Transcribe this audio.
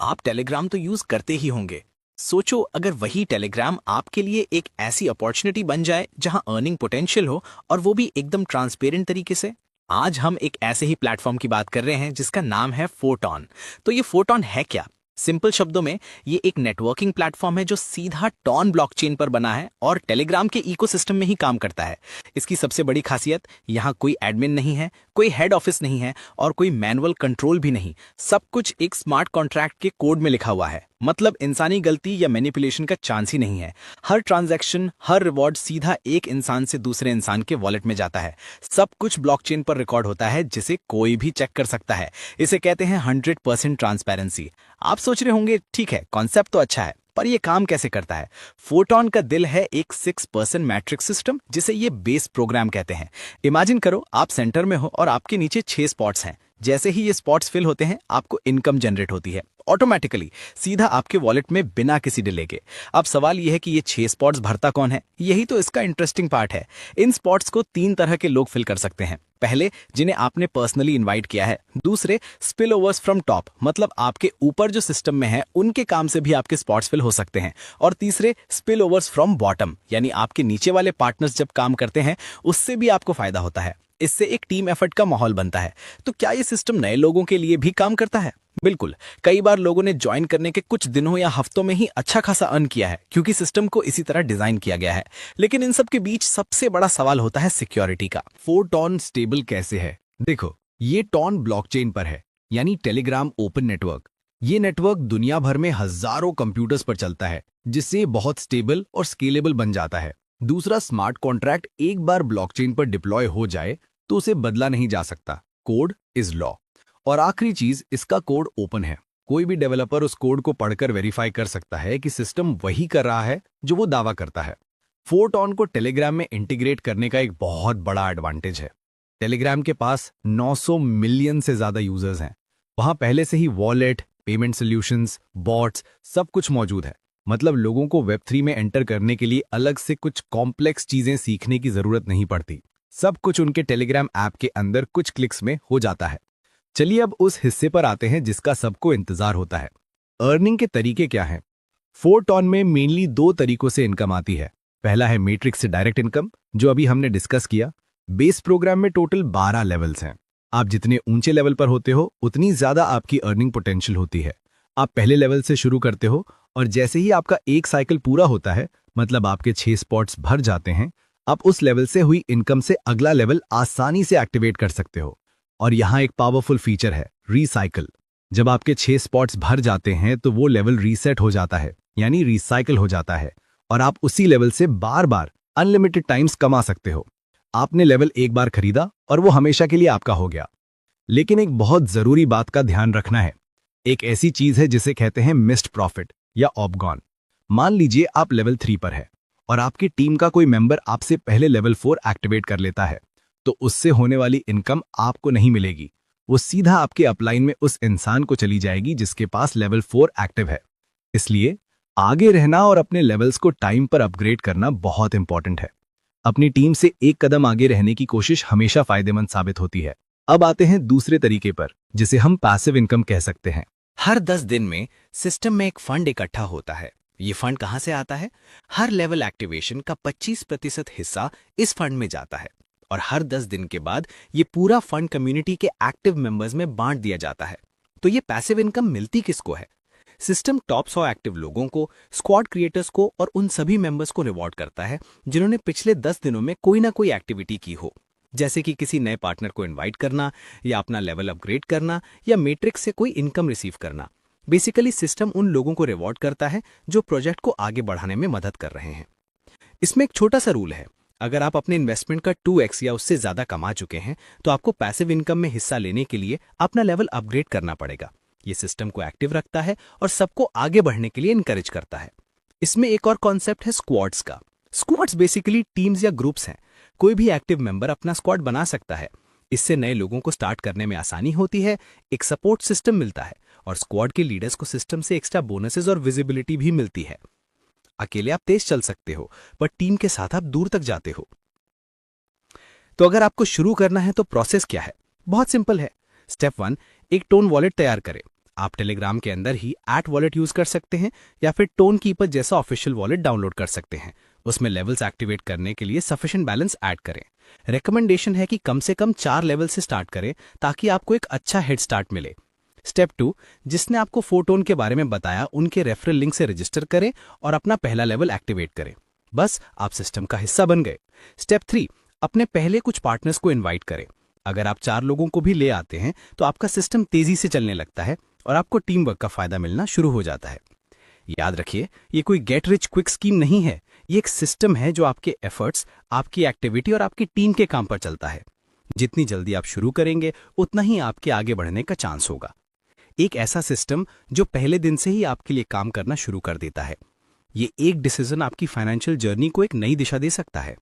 आप टेलीग्राम तो यूज करते ही होंगे। सोचो अगर वही टेलीग्राम आपके लिए एक ऐसी अपॉर्चुनिटी बन जाए जहां अर्निंग पोटेंशियल हो, और वो भी एकदम ट्रांसपेरेंट तरीके से। आज हम एक ऐसे ही प्लेटफॉर्म की बात कर रहे हैं जिसका नाम है फोटॉन। तो ये फोटॉन है क्या? सिंपल शब्दों में, ये एक नेटवर्किंग प्लेटफॉर्म है जो सीधा टॉन ब्लॉकचेन पर बना है और टेलीग्राम के इकोसिस्टम में ही काम करता है। इसकी सबसे बड़ी खासियत, यहाँ कोई एडमिन नहीं है, कोई हेड ऑफिस नहीं है और कोई मैनुअल कंट्रोल भी नहीं। सब कुछ एक स्मार्ट कॉन्ट्रैक्ट के कोड में लिखा हुआ है। मतलब इंसानी गलती या मैनिपुलेशन का चांस ही नहीं है। हर ट्रांजैक्शन, हर रिवॉर्ड सीधा एक इंसान से दूसरे इंसान के वॉलेट में जाता है। सब कुछ ब्लॉकचेन पर रिकॉर्ड होता है जिसे कोई भी चेक कर सकता है। इसे कहते हैं 100% ट्रांसपेरेंसी। आप सोच रहे होंगे, ठीक है, कॉन्सेप्ट तो अच्छा है, पर यह काम कैसे करता है? फोटॉन का दिल है एक 6% मैट्रिक्स सिस्टम, जिसे ये बेस प्रोग्राम कहते हैं। इमेजिन करो आप सेंटर में हो और आपके नीचे 6 स्पॉट्स हैं। जैसे ही ये स्पॉट्स फिल होते हैं, आपको इनकम जनरेट होती है ऑटोमेटिकली, सीधा आपके वॉलेट में बिना किसी डिले के। अब सवाल यह है कि ये 6 स्पॉट्स भरता कौन है? यही तो इसका इंटरेस्टिंग पार्ट है। इन स्पॉट्स को 3 तरह के लोग फिल कर सकते हैं। पहले, जिन्हें आपने पर्सनली इनवाइट किया है। दूसरे, स्पिल ओवर्स फ्रॉम टॉप, मतलब आपके ऊपर जो सिस्टम में है उनके काम से भी आपके स्पॉट्स फिल हो सकते हैं। और तीसरे, स्पिल ओवर्स फ्रॉम बॉटम, यानी आपके नीचे वाले पार्टनर्स जब काम करते हैं उससे भी आपको फायदा होता है। इससे एक टीम एफर्ट का माहौल बनता है। तो क्या ये सिस्टम नए लोगों के लिए भी काम करता है? बिल्कुल। कई बार लोगों ने ज्वाइन करने के कुछ दिनों या हफ्तों में ही अच्छा खासा अर्न किया है, क्योंकि सिस्टम को इसी तरह डिजाइन किया गया है। लेकिन इन सब के बीच सबसे बड़ा सवाल होता है सिक्योरिटी का। फोटॉन स्टेबल कैसे है? देखो, ये टॉन ब्लॉकचेन पर है, यानी टेलीग्राम ओपन नेटवर्क। ये नेटवर्क दुनिया भर में हजारों कंप्यूटर्स पर चलता है, जिससे बहुत स्टेबल और स्केलेबल बन जाता है। दूसरा, स्मार्ट कॉन्ट्रैक्ट एक बार ब्लॉकचेन पर डिप्लॉय हो जाए तो उसे बदला नहीं जा सकता। Code is law. और आखिरी चीज, इसका कोड ओपन है। कोई भी डेवलपर उस कोड को पढ़कर वेरीफाई कर सकता है कि सिस्टम वही कर रहा है जो वो दावा करता है। फोरटॉन को टेलीग्राम में इंटीग्रेट करने का एक बहुत बड़ा एडवांटेज है। टेलीग्राम के पास 900 मिलियन से ज्यादा यूजर्स हैं। वहां पहले से ही वॉलेट, पेमेंट सॉल्यूशंस, बॉट्स, सब कुछ मौजूद है। मतलब लोगों को वेब3 में एंटर करने के लिए अलग से कुछ कॉम्प्लेक्स चीजें सीखने की जरूरत नहीं पड़ती। सब कुछ उनके टेलीग्राम ऐप के अंदर कुछ क्लिक्स में हो जाता है। चलिए अब उस हिस्से पर आते हैं जिसका सबको इंतजार होता है। अर्निंग के तरीके क्या हैं? फोरटॉन में मेनली 2 तरीकों से इनकम आती है। पहला है मैट्रिक्स से डायरेक्ट इनकम, जो अभी हमने डिस्कस किया। बेस प्रोग्राम में टोटल 12 लेवल्स हैं। आप जितने ऊंचे लेवल पर होते हो उतनी ज्यादा आपकी अर्निंग पोटेंशियल होती है। आप पहले लेवल से शुरू करते हो और जैसे ही आपका एक साइकिल पूरा होता है, मतलब आपके 6 स्पॉट्स भर जाते हैं, आप उस लेवल से हुई इनकम से अगला लेवल आसानी से एक्टिवेट कर सकते हो। और यहाँ एक पावरफुल फीचर है, रिसाइकल। जब आपके 6 स्पॉट्स भर जाते हैं तो वो लेवल रीसेट हो जाता है, यानी रिसाइकल हो जाता है, और आप उसी लेवल से बार बार अनलिमिटेड टाइम्स कमा सकते हो। आपने लेवल एक बार खरीदा और वो हमेशा के लिए आपका हो गया। लेकिन एक बहुत जरूरी बात का ध्यान रखना है। एक ऐसी चीज है जिसे कहते हैं मिस्ड प्रॉफिट या ऑपगॉन। मान लीजिए आप लेवल 3 पर है और आपकी टीम का कोई मेंबर आपसे पहले लेवल 4 एक्टिवेट कर लेता है, तो उससे होने वाली इनकम आपको नहीं मिलेगी। वो सीधा आपके अपलाइन में उस इंसान को चली जाएगी जिसके पास लेवल 4 एक्टिव है। इसलिए आगे रहना और अपने लेवल्स को टाइम पर अपग्रेड करना बहुत इंपॉर्टेंट है। अपनी टीम से एक कदम आगे रहने की कोशिश हमेशा फायदेमंद साबित होती है। अब आते हैं दूसरे तरीके पर, जिसे हम पैसिव इनकम कह सकते हैं। हर 10 दिन में सिस्टम में एक फंड इकट्ठा होता है। ये फंड कहाँ से आता है? हर लेवल एक्टिवेशन का 25% हिस्सा इस फंड में जाता है, और हर 10 दिन के बाद ये पूरा फंड कम्युनिटी के एक्टिव मेंबर्स में बांट दिया जाता है। तो ये पैसिव इनकम मिलती किसको है? सिस्टम टॉप 100 एक्टिव लोगों को, स्क्वाड क्रिएटर्स को और उन सभी मेंबर्स को रिवॉर्ड करता है जिन्होंने पिछले 10 दिनों में कोई ना कोई एक्टिविटी की हो, जैसे कि किसी नए पार्टनर को इनवाइट करना, या अपना लेवल अपग्रेड करना, या मैट्रिक्स से कोई इनकम रिसीव करना। बेसिकली सिस्टम उन लोगों को रिवॉर्ड करता है जो प्रोजेक्ट को आगे बढ़ाने में मदद कर रहे हैं। इसमें एक छोटा सा रूल है। अगर आप अपने इन्वेस्टमेंट का 2x या उससे ज्यादा कमा चुके हैं, तो आपको पैसिव इनकम में हिस्सा लेने के लिए अपना लेवल अपग्रेड करना पड़ेगा। ये सिस्टम को एक्टिव रखता है और सबको आगे बढ़ने के लिए इनकरेज करता है। इसमें एक और कॉन्सेप्ट है स्क्वाड्स का। स्क्वाड्स बेसिकली टीम्स या ग्रुप्स हैं। कोई भी एक्टिव मेंबर अपना स्क्वाड बना सकता है। इससे नए लोगों को स्टार्ट करने में आसानी होती है, एक सपोर्ट सिस्टम मिलता है, और स्क्वाड के लीडर्स को सिस्टम से एक्स्ट्रा बोनसेस और विजिबिलिटी भी मिलती है। अकेले आप तेज चल सकते हो, पर टीम के साथ आप दूर तक जाते हो। तो अगर आपको शुरू करना है तो प्रोसेस क्या है? बहुत सिंपल है। स्टेप 1, एक टोन वॉलेट तैयार करें। आप टेलीग्राम के अंदर ही @wallet यूज कर सकते हैं या फिर टोन कीपर जैसा ऑफिशियल वॉलेट डाउनलोड कर सकते हैं। उसमें लेवल्स एक्टिवेट करने के लिए सफिशिएंट बैलेंस ऐड करें। रिकमेंडेशन है कि कम से कम 4 लेवल से स्टार्ट करें ताकि आपको एक अच्छा हेड स्टार्ट मिले। स्टेप 2, जिसने आपको फोटोन के बारे में बताया उनके रेफरल लिंक से रजिस्टर करें और अपना पहला लेवल एक्टिवेट करें। बस आप सिस्टम का हिस्सा बन गए। स्टेप 3, अपने पहले कुछ पार्टनर्स को इनवाइट करें। अगर आप 4 लोगों को भी ले आते हैं तो आपका सिस्टम तेजी से चलने लगता है और आपको टीम वर्क का फायदा मिलना शुरू हो जाता है। याद रखिए, ये कोई गेट रिच क्विक स्कीम नहीं है। ये एक सिस्टम है जो आपके एफर्ट्स, आपकी एक्टिविटी और आपकी टीम के काम पर चलता है। जितनी जल्दी आप शुरू करेंगे उतना ही आपके आगे बढ़ने का चांस होगा। एक ऐसा सिस्टम जो पहले दिन से ही आपके लिए काम करना शुरू कर देता है। ये एक डिसीजन आपकी फाइनेंशियल जर्नी को एक नई दिशा दे सकता है।